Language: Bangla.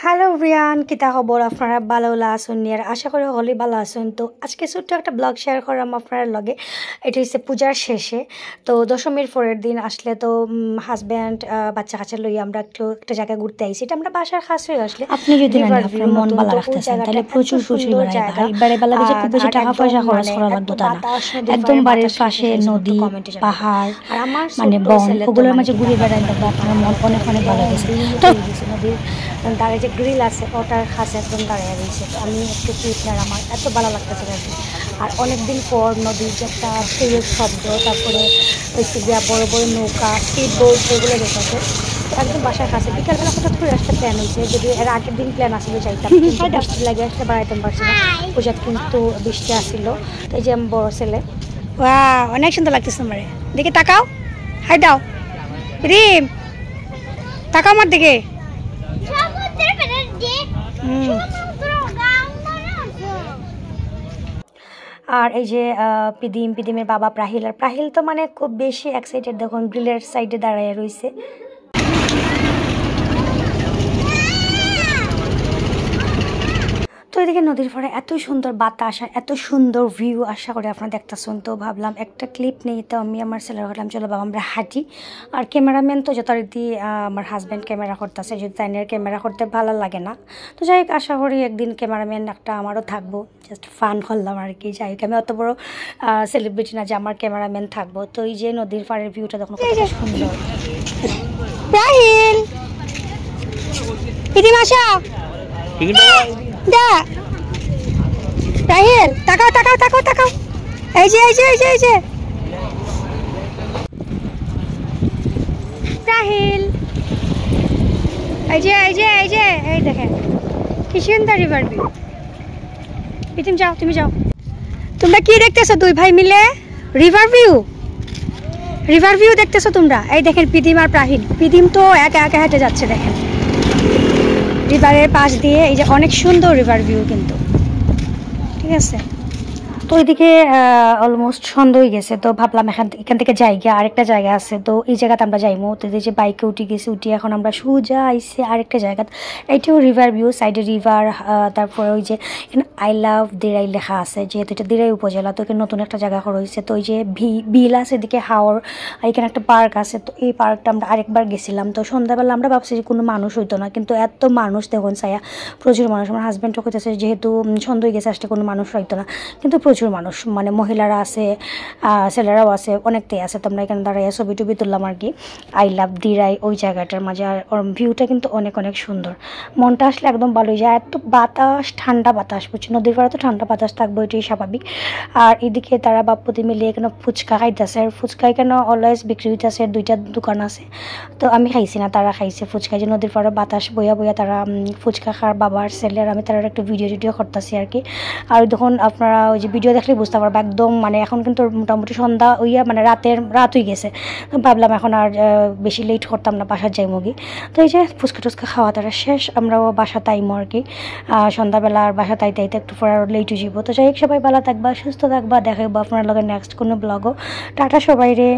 হ্যালো রিয়ান, কিতা খবর? আপনারা ভালো আছেন আর আশা করি সকলেই ভালো আছেন। তো আজকে ছোট্ট একটা ব্লগ শেয়ার করলাম আপনার লগে। এটা হচ্ছে পূজার শেষে, তো দশমীর পরের দিন আসলে তো হাজব্যান্ড বাচ্চা কাচ্চা লই আমরা একটা জায়গায় ঘুরতে আইছি। এটা আমরা বাসার কাছে আসলে আপনি যদি আপনার মন ভালো রাখতেছেন তাহলে প্রচুর জায়গা এবারে বেলা বেজে খুব বেশি টাকা পয়সা খরচ করা লাগতো তা না, একদম বাড়ির পাশে নদী পাহাড় মানে বন ওগুলোর মাঝে ঘুরে বেড়াই লাগবে, আপনার মন অনেক অনেক ভালো গেছে। তো নদীর দাঁড়িয়ে যে গ্রিল আছে ওটার কাছে একদম দাঁড়িয়ে রয়েছে। তো আমি একটু ট্রিপনার আমার এত ভালো লাগতেছে আর কি। আর অনেকদিন পর নদীর যে একটা ফিরের শব্দ, তারপরে হচ্ছে গিয়া বড় বড় নৌকা স্পিড বোট এগুলো দেখেছে। তো একদম বাসার কাছে বিকালবেলা হঠাৎ করে একটা প্ল্যান হয়েছে, যদি এর আগের দিন প্ল্যান আসলে যাইতাম কিন্তু বৃষ্টি লাগে আসলে বাড়াইতাম পারছি না। পূজাত কিন্তু বৃষ্টি আসছিল, তো এই যে আমি বড় ছেলে অনেক সুন্দর লাগতেছে আমার দেখে। তাকাও, হাই দাও রিম, তাকাও আমার দিকে। আর এই যে পিদিমের বাবা প্রাহিল, আর প্রাহিল তো মানে খুব বেশি এক্সাইটেড, দেখুন গ্রিলের সাইডে দাঁড়ায় রয়েছে। তো এদিকে নদীর পরে এত সুন্দর বাতাস আর এত সুন্দর ভিউ, আশা করি আপনারা দেখতেছেন। তো ভাবলাম একটা ক্লিপ নেই, তো আমি আমার ছেলের ভাবলাম চলো বাবা আমরা হাঁটি। আর ক্যামেরাম্যান তো যথারীতি আমার হাজব্যান্ড ক্যামেরা করতেছে, যদি তাইনের ক্যামেরা করতে ভালো লাগে না। তো যাই হোক, আশা করি একদিন ক্যামেরাম্যান একটা আমারও থাকবো, জাস্ট ফান করলাম আর কি। যাই হোক, আমি অত বড় সেলিব্রিটি না যে আমার ক্যামেরাম্যান থাকবো। তো এই যে নদীর পাড়ের ভিউটা দেখুন কত সুন্দর। রাহিল ইতিমাশা রাহিল, তাকাও তাকাও তাকাও তাকাও, এই যে এই যে এই যে এই যে রাহিল, এই যে এই যে এই যে এই দেখেন কি সুন্দর রিভার ভিউ। পিতিম যাও, তুমি যাও। তোমরা কি দেখতেছো দুই ভাই মিলে? রিভার ভিউ দেখতেছো তোমরা? এই দেখেন পিদিম আর প্রাহিল। পিদিম তো একা একা হেঁটে যাচ্ছে দেখেন রিভারের পাশ দিয়ে। এই যে অনেক সুন্দর রিভার ভিউ কিন্তু, ঠিক আছে। তো এদিকে অলমোস্ট সন্ধ্যা হয়ে গেছে, তো ভাবলাম এখান থেকে যাই গিয়ে আরেকটা জায়গা আছে, তো এই জায়গাতে আমরা যাইমো। তো এই যে বাইকে উঠে গেছি, উঠি এখন আমরা সোজা আইসি আরেকটা জায়গা। এইটাও রিভার ভিউ, সাইডে রিভার, তারপরে ওই যে এখানে আই লাভ দিরাই লেখা আছে, যেহেতু এটা দিরাই উপজেলা, তো এখানে নতুন একটা জায়গা করা হয়েছে। তো ওই যে বিল আছে এদিকে হাওর, এখানে একটা পার্ক আছে। তো এই পার্কটা আমরা আরেকবার গেছিলাম। তো সন্ধ্যাবেলা আমরা ভাবছি যে কোনো মানুষ হইতো না, কিন্তু এত মানুষ দেখুন ছায়া, প্রচুর মানুষ। আমার হাজব্যান্ডও কইতেছে যেহেতু সন্ধ্যা হয়ে গেছে আসলে কোনো মানুষ হইতো না, কিন্তু প্রচুর মানুষ, মানে মহিলারা আছে, ছেলেরাও আছে, অনেকটাই আছে। তোমরা এখানে দাঁড়াইয়া ছবি টবি তুললাম আর কি আই লাভ দিরাই ওই জায়গাটার মাঝে। আর ভিউটা কিন্তু অনেক অনেক সুন্দর, মনটা আসলে একদম ভালোই যায়। এত বাতাস, ঠান্ডা বাতাস, বুঝছি নদীর পাড়ে তো ঠান্ডা বাতাস থাকবো, এটাই স্বাভাবিক। আর এদিকে তারা বাপ্পতি মিলে এখানে ফুচকা খাইতেছে, আর ফুচকা এখানে অলওয়েজ বিক্রি হইতেছে, দুইটা দোকান আছে। তো আমি খাইছি না, তারা খাইছে ফুচকা। যে নদীর পাড়ে বাতাস বইয়া বইয়া তারা ফুচকা খাওয়ার বাবার ছেলে, আর আমি তারা একটা ভিডিও করতেছি আর কি। আর দেখুন আপনারা ওই যে ভিডিও দেখলে বুঝতে পারবো একদম, মানে এখন কিন্তু মোটামুটি সন্ধ্যা হইয়া মানে রাত হয়ে গেছে। ভাবলাম এখন আর বেশি লেট করতাম না, বাসার যাই মুগি। তো এই যে ফুচকা টুচকা খাওয়া তারা শেষ, আমরাও বাসা তাইমো আর কি। সন্ধ্যাবেলা আর বাসা তাইতে একটু পরে আরও লেট হয়ে যাবো। তো যাই হোক, সবাই ভালো থাকবা, সুস্থ থাকবা, দেখাবো আপনার লগে নেক্সট কোনো ব্লগও। টাটা সবাই রে।